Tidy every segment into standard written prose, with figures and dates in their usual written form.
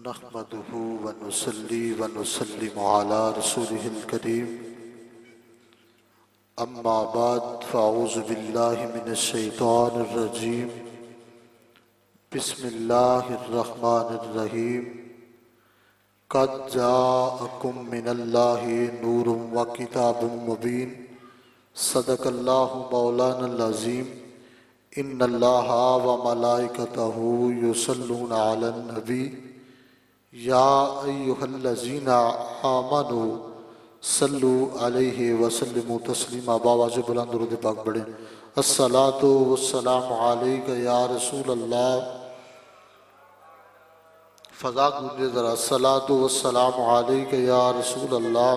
नहमदुहु व नुसल्ली व नुसल्लिमु अला रसूलिहिल करीम अम्मा बाद फ़अऊज़ु बिल्लाहि मिनश शैतानिर रजीम बिस्मिल्लाहिर रहमानिर रहीम क़द जाअकुम मिनल्लाहि नूरुम व किताबुम मुबीन सदक़ल्लाहु मौलानल अज़ीम इन्नल्लाहा व मलाइकतहु युसल्लूना अलन नबी या अय्युहल्लज़ीना आमनू सल्लु अलैहि वसल्लिमु तस्लीमा। बाबा से बुलंद दुरूद पाक पढ़ें। अस्सलातु वस्सलामु अलैका या रसूल अल्लाह। फ़ज़ा गूंजे ज़रा। अस्सलातु वस्सलामु अलैका या रसूल अल्लाह।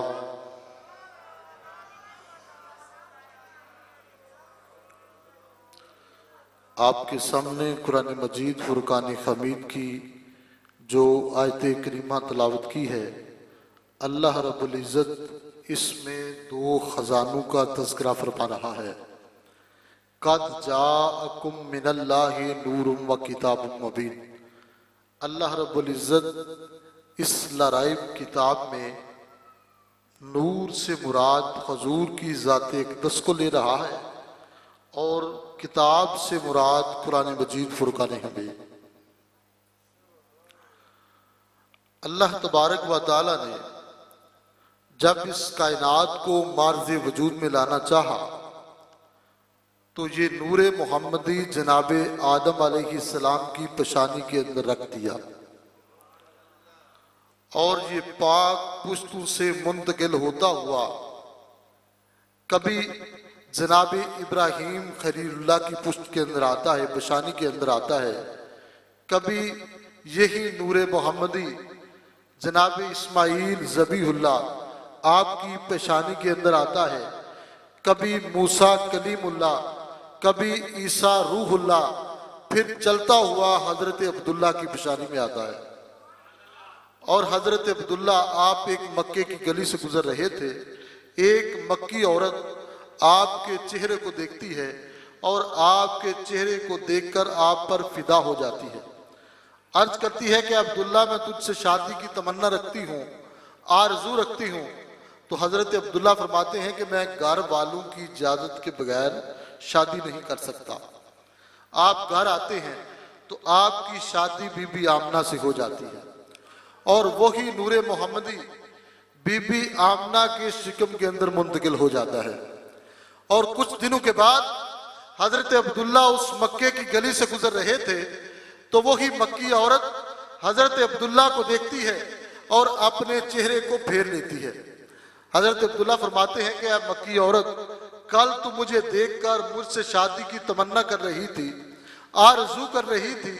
आपके सामने कुरान मजीद फुरकान हमीद की जो आयत करीमा तलावत की है, अल्लाह रब्बुल इज़्ज़त इसमें दो ख़ज़ानों का तज़किरा फरमा रहा है। क़द जाअकुम मिनल्लाहि नूरुम व किताबुम मुबीन। अल्लाह रब्बुल इज़्ज़त इस लाराइब किताब में नूर से मुराद हुज़ूर की ज़ात अक़दस को ले रहा है और किताब से मुराद कुरान मजीद फुरकान हमीद। अल्लाह तबारक व तआला ने जब इस कायनात को मार्ज़े वजूद में लाना चाहा तो ये नूरे मोहम्मदी जनाबे आदम अलैहिस्सलाम की पेशानी के अंदर रख दिया और ये पाक पुश्तों से मुंतकिल होता हुआ कभी जनाबे इब्राहीम खलीलुल्लाह की पुश्त के अंदर आता है, पेशानी के अंदर आता है। कभी यही नूरे मोहम्मदी जनाब इस्माइल ज़बीहुल्लाह आपकी पेशानी के अंदर आता है। कभी मूसा कलीमुल्लाह, कभी ईसा रूहुल्लाह, फिर चलता हुआ हजरत अब्दुल्ला की पेशानी में आता है। और हजरत अब्दुल्ला आप एक मक्के की गली से गुजर रहे थे, एक मक्की औरत आपके चेहरे को देखती है और आपके चेहरे को देखकर आप पर फिदा हो जाती है। अर्ज करती है कि अब्दुल्ला मैं तुझसे शादी की तमन्ना रखती हूँ, आरजू रखती हूँ। तो हजरत अब्दुल्ला फरमाते हैं कि मैं घर वालों की इजाजत के बगैर शादी नहीं कर सकता। आप घर आते हैं तो आपकी शादी बीबी आमना से हो जाती है और वही नूरे मोहम्मदी बीबी आमना के शिकम के अंदर मुंतकिल हो जाता है। और कुछ दिनों के बाद हजरत अब्दुल्ला उस मक्के की गली से गुजर रहे थे तो वही मक्की औरत हजरत अब्दुल्ला को देखती है और अपने चेहरे को फेर लेती है। हजरत अब्दुल्ला फरमाते हैं कि अब मक्की औरत, कल तू मुझे देखकर मुझसे शादी की तमन्ना कर रही थी, आरज़ू कर रही थी,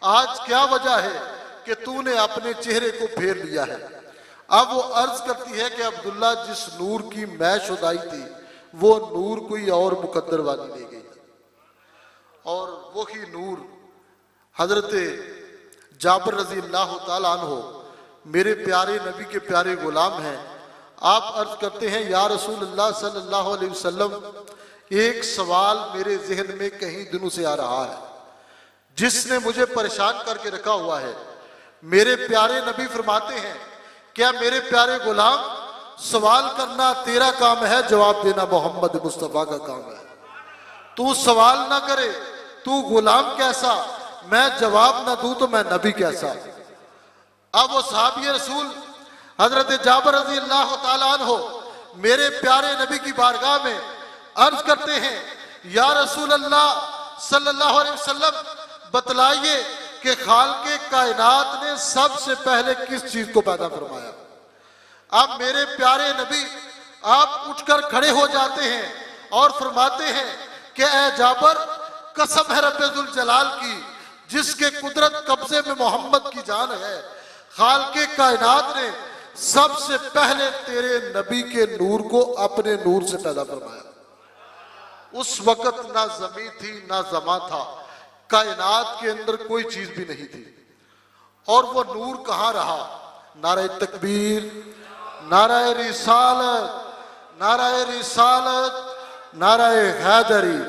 आज क्या वजह है कि तूने अपने चेहरे को फेर लिया है। अब वो अर्ज करती है कि अब्दुल्ला जिस नूर की मैं शुदाई थी वो नूर कोई और मुकद्दर वाली ले गई और वही नूर हजरत जाबर रजी अल्लाह तआला अन्हो मेरे प्यारे नबी के प्यारे गुलाम हैं। आप अर्ज करते हैं या रसूल अल्लाह सल्लल्लाहु अलैहि वसल्लम, एक सवाल मेरे जहन में कहीं दिनों से आ रहा है जिसने मुझे परेशान करके रखा हुआ है। मेरे प्यारे नबी फरमाते हैं, क्या मेरे प्यारे गुलाम, सवाल करना तेरा काम है, जवाब देना मोहम्मद मुस्तफ़ा का काम है। तू सवाल ना करे, तू गुलाम कैसा, मैं जवाब ना दूं तो मैं नबी कैसा। अब वो साहबी रसूल हजरत जाबर रज़ी अल्लाह तआला अन्हो मेरे प्यारे नबी की बारगाह में अर्ज करते हैं, या रसूल अल्लाह सल्लल्लाहु अलैहि वसल्लम, बतलाइए कि खालिक़े कायनात ने सबसे पहले किस चीज को पैदा फरमाया। अब मेरे प्यारे नबी आप उठकर खड़े हो जाते हैं और फरमाते हैं कि ए जाबर, कसम है रब्बे जुल जलाल की जिसके कुदरत कब्जे में मोहम्मद की जान है, खालिक़े कायनात ने सबसे पहले तेरे नबी के नूर को अपने नूर से पैदा फरमाया। उस वक्त ना जमीन थी ना जमा था, कायनात के अंदर कोई चीज भी नहीं थी। और वो नूर कहाँ रहा? नारे तकबीर, नारे रिसालत, नारे रिसालत, नारे हैदरी।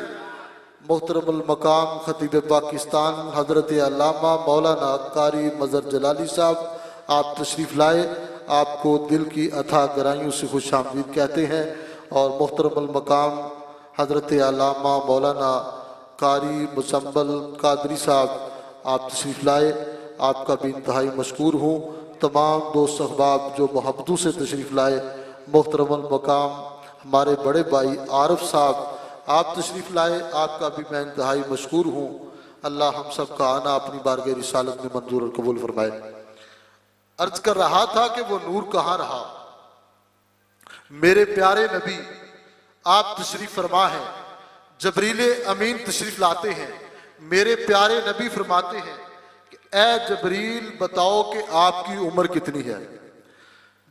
मोहतरमुल मकाम खतीब पाकिस्तान हजरत अल्लामा मौलाना कारी मजहर जलाली साहब आप तशरीफ़ लाए, आपको दिल की अथाह गहराइयों से खुश आमदीद कहते हैं। और मुहतरम मकाम हज़रत अल्लामा मौलाना कारी मुसम्बल कादरी साहब आप तशरीफ़ लाए, आपका भी इंतहाई मशकूर हूँ। तमाम दोस्त अहबाब जो मोहब्बतों से तशरीफ़ लाए, मुहतरम मकाम हमारे बड़े भाई आरिफ साहब आप तशरीफ़ लाए, आपका भी मैं इंतहाई मशकूर हूँ। अल्लाह हम सब का आना अपनी बारगाह रिसालत में मंजूर और कबूल फरमाए। अर्ज कर रहा था कि वो नूर कहाँ रहा। मेरे प्यारे नबी आप तशरीफ़ फरमा हैं, जबरील अमीन तशरीफ़ लाते हैं। मेरे प्यारे नबी फरमाते हैं कि ए जबरील बताओ कि आपकी उम्र कितनी है।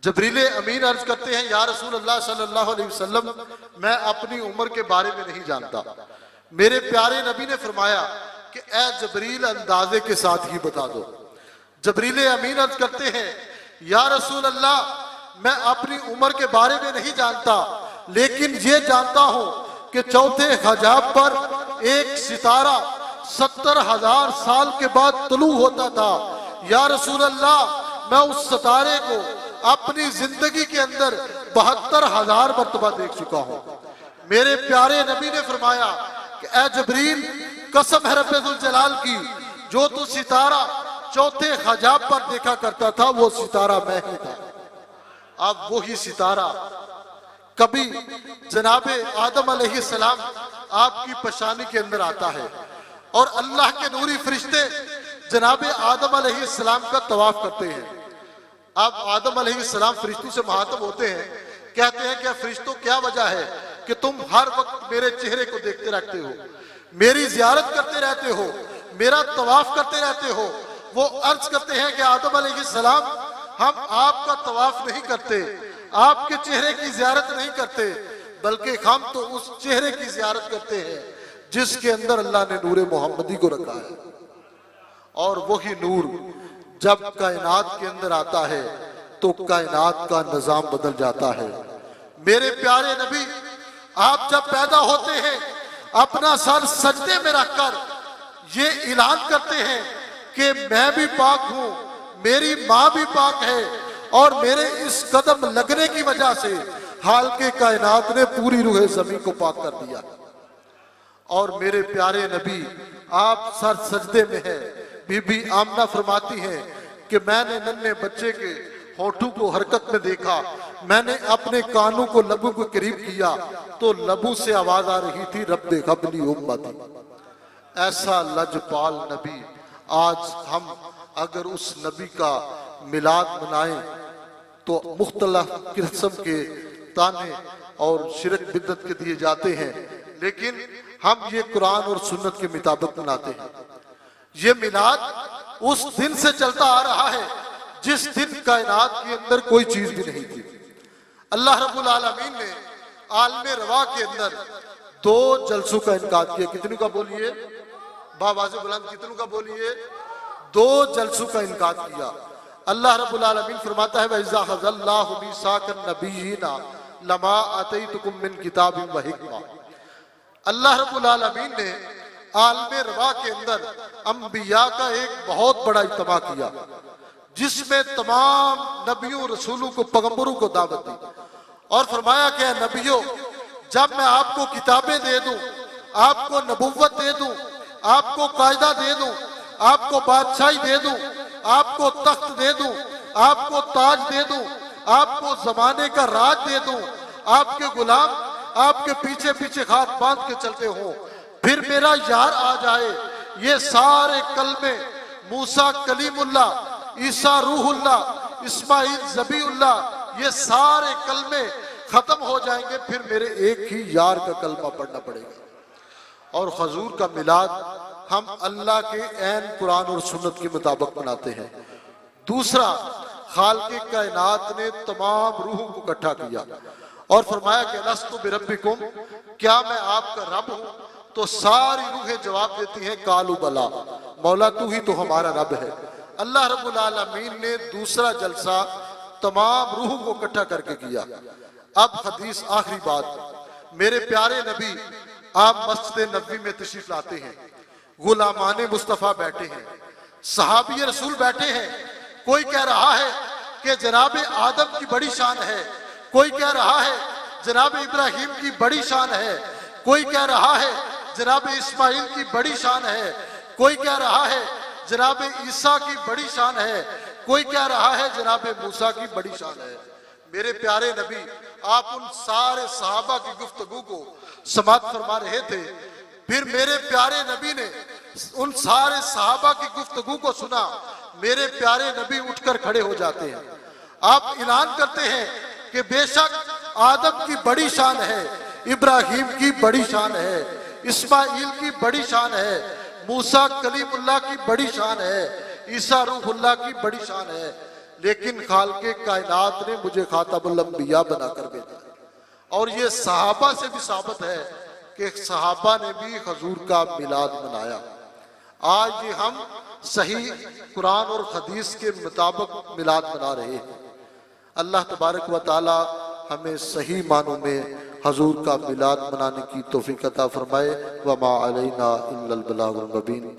जबरील अमीन अर्ज करते हैं या रसूल अल्लाह सल्लल्लाहु अलैहि वसल्लम मैं अपनी उम्र के बारे में नहीं जानता। मेरे प्यारे नबी ने फरमाया कि ए जबरील अंदाजे के साथ ही बता दो। जबरील अमीन अर्ज करते हैं या रसूल अल्लाह मैं अपनी उम्र के बारे में नहीं जानता, लेकिन ये जानता हूं कि चौथे हजाब पर एक सितारा 70,000 साल के बाद तुलू होता था। या रसूल अल्लाह मैं उस सितारे को अपनी जिंदगी के अंदर 72,000 मरतबा देख चुका हूं। मेरे प्यारे नबी ने फरमाया कि ए जबरील कसम है रब्बुल जलाल की, जो तू सितारा चौथे हजाब पर देखा करता था वो सितारा मैं ही था। अब वही सितारा कभी जनाबे आदम अलैहिस्सलाम आपकी पशानी के अंदर आता है और अल्लाह के नूरी फरिश्ते जनाबे आदम अलैहिस्सलाम का तवाफ करते हैं। अब आदम अलैहिस्सलाम फरिश्तों से मुखातब होते हैं, कहते हैं क्या फरिश्तों क्या वजह है कि तुम हर वक्त मेरे चेहरे को देखते रहते हो, मेरी जियारत करते रहते हो, मेरा तवाफ करते रहते हो। वो अर्ज करते हैं कि आदम अलैहिस्सलाम हम आपका तवाफ नहीं करते, आपके चेहरे की जियारत नहीं करते, बल्कि हम तो उस चेहरे की जियारत करते हैं जिसके अंदर अल्लाह ने नूरे मोहम्मदी को रखा है। और वही नूर जब कायनात के अंदर आता है तो कायनात का निजाम बदल जाता है। मेरे प्यारे नबी आप जब पैदा होते हैं अपना सर सजदे में रखकर ये ऐलान करते हैं कि मैं भी पाक हूं, मेरी माँ भी पाक है और मेरे इस कदम लगने की वजह से हाल के कायनात ने पूरी रूह ज़मीन को पाक कर दिया। और मेरे प्यारे नबी आप सर सजदे में है। बीबी आमना फरमाती हैं कि मैंने नन्हे बच्चे के होठों को हरकत में देखा, मैंने अपने कानों को लबू को करीब किया तो लबू से आवाज आ रही थी रब्बे कबली उम्मती। ऐसा लजपाल नबी, आज हम अगर उस नबी का मिलाद मनाएं तो मुख्तलिफ किस्म के ताने और शिरक बिदअत के दिए जाते हैं, लेकिन हम ये कुरान और सुन्नत के मुताबिक मनाते हैं। ये मिलाद उस दिन से चलता आ रहा है जिस दिन कायनात के अंदर कोई चीज भी नहीं थी। अल्लाह रब्बुल आलमीन ने आलमे रवा के अंदर 2 जलसों का इनकाद किया। कितनों का बोलिए बाबा से बुलंद, कितनों का बोलिए? 2 जलसों का इनकाद किया। अल्लाह रब्बुल आलमीन फरमाता है वइज़ा ख़ज़ल्लाहु मिसाक़न नबिय्यिना लमा अतैतुकुम मिन किताबिन व हिकमा। अल्लाह रब्बुल आलमीन ने आलमे रवा के अंदर अंबिया का एक बहुत बड़ा इज्तिमा किया जिसमें तमाम नबियों रसूलों को पैगंबरों को दावत दी और फरमाया कि नबियों जब मैं आपको किताबें दे दूं, आपको नबुव्वत दे दूं, आपको कायदा दे दूं, आपको बादशाही दे दूं, आपको तख्त दे दूं, आपको ताज दे दूं, आपको जमाने का राज दे दूं, आपके गुलाम आपके पीछे पीछे हाथ बांध के चलते हो, फिर मेरा यार आ जाए, ये सारे कलमे मूसा कलीमुल्लाह, ईसा रूहुल्लाह, इस्माइल ज़बीउल्लाह, ये सारे कलमे खत्म हो जाएंगे, फिर मेरे एक ही यार का कलमा पढ़ना पड़ेगा। और हुजूर का मिलाद हम अल्लाह के ऐन कुरान और सुन्नत के मुताबिक मनाते हैं। दूसरा, खालिक़े कायनात ने तमाम रूहों को इकट्ठा किया और फरमाया कि लस्तु बिरब्बिकुम, क्या मैं आपका रब हूं? तो सारी रूहें जवाब देती हैं कालू बला, मौला तू ही तो हमारा रब है। अल्लाह रब्बुल आलमीन ने दूसरा जलसा तमाम रूहों को इकट्ठा करके किया। अब हदीस आखिरी बात, मेरे प्यारे नबी आप मस्जिद नबवी में तशरीफ लाते हैं, गुलामाने मुस्तफ़ा बैठे हैं, सहाबी रसूल बैठे हैं, कोई कह रहा है कि जनाब आदम की बड़ी शान है, कोई कह रहा है जनाब इब्राहिम की बड़ी शान है, कोई कह रहा है जनाब इस्माइल की बड़ी शान है, कोई कह रहा है जनाब ईसा की बड़ी शान है, कोई कह रहा है जनाब मूसा की बड़ी शान है। मेरे प्यारे नबी, आप उन सारे सहाबा की गुफ्तगू को समाअत फरमा रहे थे, फिर मेरे प्यारे नबी ने उन सारे सहाबा की गुफ्तगू को सुना, मेरे प्यारे नबी उठकर खड़े हो जाते हैं। आप ऐलान करते हैं कि बेशक आदम की बड़ी शान है, इब्राहिम की बड़ी शान है, इस्माइल की बड़ी शान है, मूसा कलीमुल्लाह की बड़ी शान है, ईसा रूहुल्लाह की बड़ी शान है, लेकिन खालिक़े कायनात ने मुझे खातमुल अंबिया बनाकर भेजा। और ये सहाबा से भी साबित है कि सहाबा ने भी हुजूर का मिलाद मनाया। आज ये हम सही कुरान और हदीस के मुताबिक मिलाद मना रहे हैं। अल्लाह तबारक व तआला हमें सही मानों में हुजूर का मिलाद मनाने की तौफीक अता फरमाए। व मा अलैना इल्लल बलागुल मुबीन।